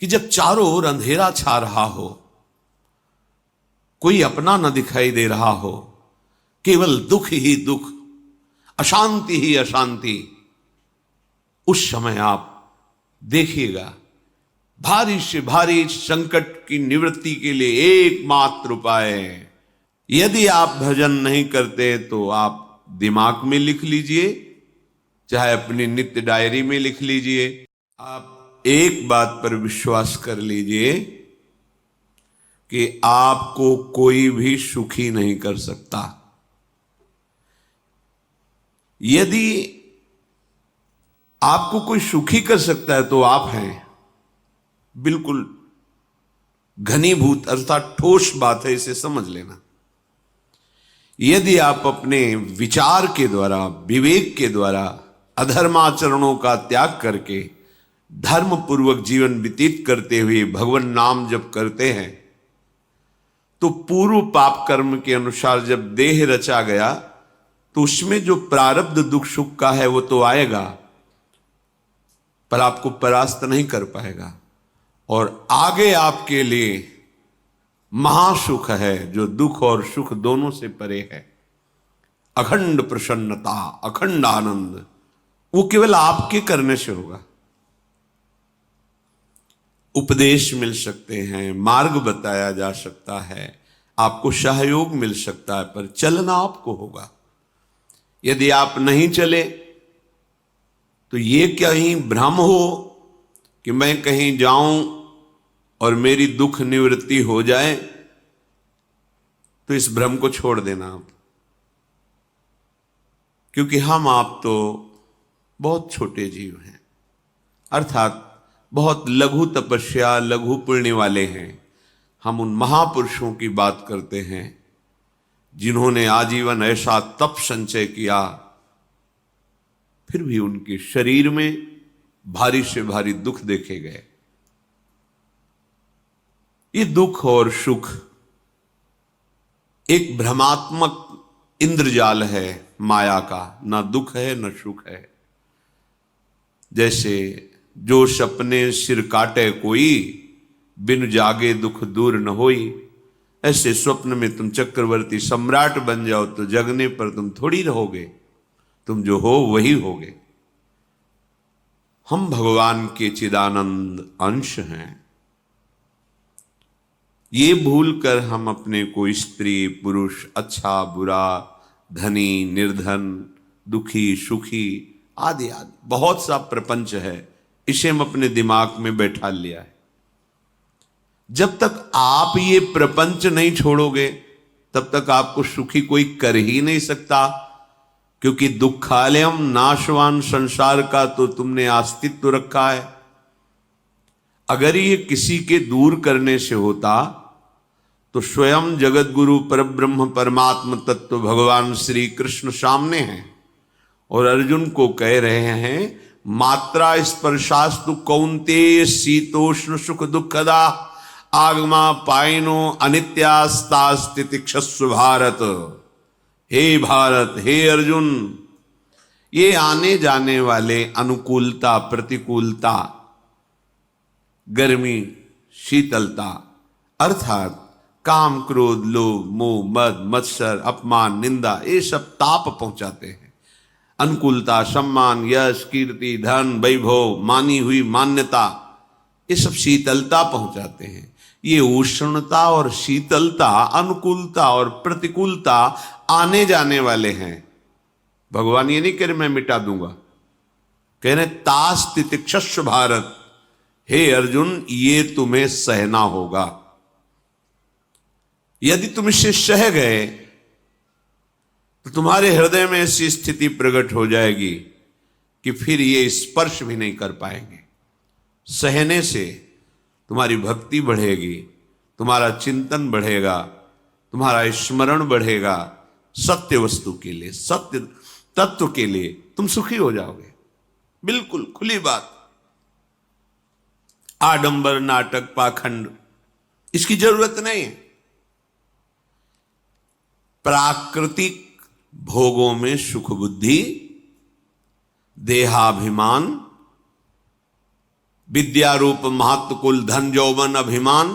कि जब चारों ओर अंधेरा छा रहा हो, कोई अपना न दिखाई दे रहा हो, केवल दुख ही दुख, अशांति ही अशांति, उस समय आप देखिएगा भारी से भारी संकट की निवृत्ति के लिए एकमात्र उपाय है। यदि आप भजन नहीं करते तो आप दिमाग में लिख लीजिए, चाहे अपनी नित्य डायरी में लिख लीजिए। आप एक बात पर विश्वास कर लीजिए कि आपको कोई भी सुखी नहीं कर सकता। यदि आपको कोई सुखी कर सकता है तो आप हैं। बिल्कुल घनीभूत अर्थात ठोस बात है, इसे समझ लेना। यदि आप अपने विचार के द्वारा, विवेक के द्वारा अधर्माचरणों का त्याग करके धर्म पूर्वक जीवन व्यतीत करते हुए भगवान नाम जप करते हैं, तो पूर्व पाप कर्म के अनुसार जब देह रचा गया तो उसमें जो प्रारब्ध दुख सुख का है वो तो आएगा, पर आपको परास्त नहीं कर पाएगा। और आगे आपके लिए महासुख है जो दुख और सुख दोनों से परे है। अखंड प्रसन्नता, अखंड आनंद, वो केवल आपके करने से होगा। उपदेश मिल सकते हैं, मार्ग बताया जा सकता है, आपको सहयोग मिल सकता है, पर चलना आपको होगा। यदि आप नहीं चले तो ये कहीं भ्रम हो कि मैं कहीं जाऊं और मेरी दुख निवृत्ति हो जाए, तो इस भ्रम को छोड़ देना आप। क्योंकि हम आप तो बहुत छोटे जीव हैं, अर्थात बहुत लघु तपस्या, लघु पुण्य वाले हैं। हम उन महापुरुषों की बात करते हैं जिन्होंने आजीवन ऐसा तप संचय किया, फिर भी उनके शरीर में भारी से भारी दुख देखे गए। ये दुख और सुख एक भ्रमात्मक इंद्रजाल है माया का, ना दुख है न सुख है। जैसे जो सपने सिर काटे कोई, बिन जागे दुख दूर न होई। ऐसे स्वप्न में तुम चक्रवर्ती सम्राट बन जाओ तो जगने पर तुम थोड़ी रहोगे, तुम जो हो वही होगे। हम भगवान के चिदानंद अंश हैं। ये भूल कर हम अपने को स्त्री पुरुष, अच्छा बुरा, धनी निर्धन, दुखी सुखी आदि आदि बहुत सा प्रपंच है, इसे हम अपने दिमाग में बैठा लिया है। जब तक आप ये प्रपंच नहीं छोड़ोगे तब तक आपको सुखी कोई कर ही नहीं सकता, क्योंकि दुखालयम नाशवान संसार का तो तुमने अस्तित्व रखा है। अगर ये किसी के दूर करने से होता तो स्वयं जगत गुरु परब्रह्म परमात्म तत्व भगवान श्री कृष्ण सामने हैं और अर्जुन को कह रहे हैं, मात्रा स्पर्शास्तु कौन्तेय शीतोष्ण सुख दुखदा आगमा पायनो अनित्यास्ता स्थितिक्षस्व भारत। हे भारत, हे अर्जुन, ये आने जाने वाले अनुकूलता प्रतिकूलता, गर्मी शीतलता, अर्थात काम क्रोध लोभ मोह मद मत्सर अपमान निंदा, ये सब ताप पहुंचाते हैं। अनुकूलता सम्मान यश कीर्ति धन वैभव मानी हुई मान्यता, ये सब शीतलता पहुंचाते हैं। ये उष्णता और शीतलता, अनुकूलता और प्रतिकूलता आने जाने वाले हैं। भगवान ये नहीं कह रहे मैं मिटा दूंगा, कह रहे तास तितिक्षस्व भारत। हे अर्जुन, ये तुम्हें सहना होगा। यदि तुम इसे सह गए तो तुम्हारे हृदय में ऐसी स्थिति प्रकट हो जाएगी कि फिर ये स्पर्श भी नहीं कर पाएंगे। सहने से तुम्हारी भक्ति बढ़ेगी, तुम्हारा चिंतन बढ़ेगा, तुम्हारा स्मरण बढ़ेगा, सत्य वस्तु के लिए, सत्य तत्व के लिए तुम सुखी हो जाओगे। बिल्कुल खुली बात। आडंबर नाटक पाखंड इसकी जरूरत नहीं है। प्राकृतिक भोगों में सुख बुद्धि, देहाभिमान, विद्या रूप महत्व कुल धन जौवन अभिमान,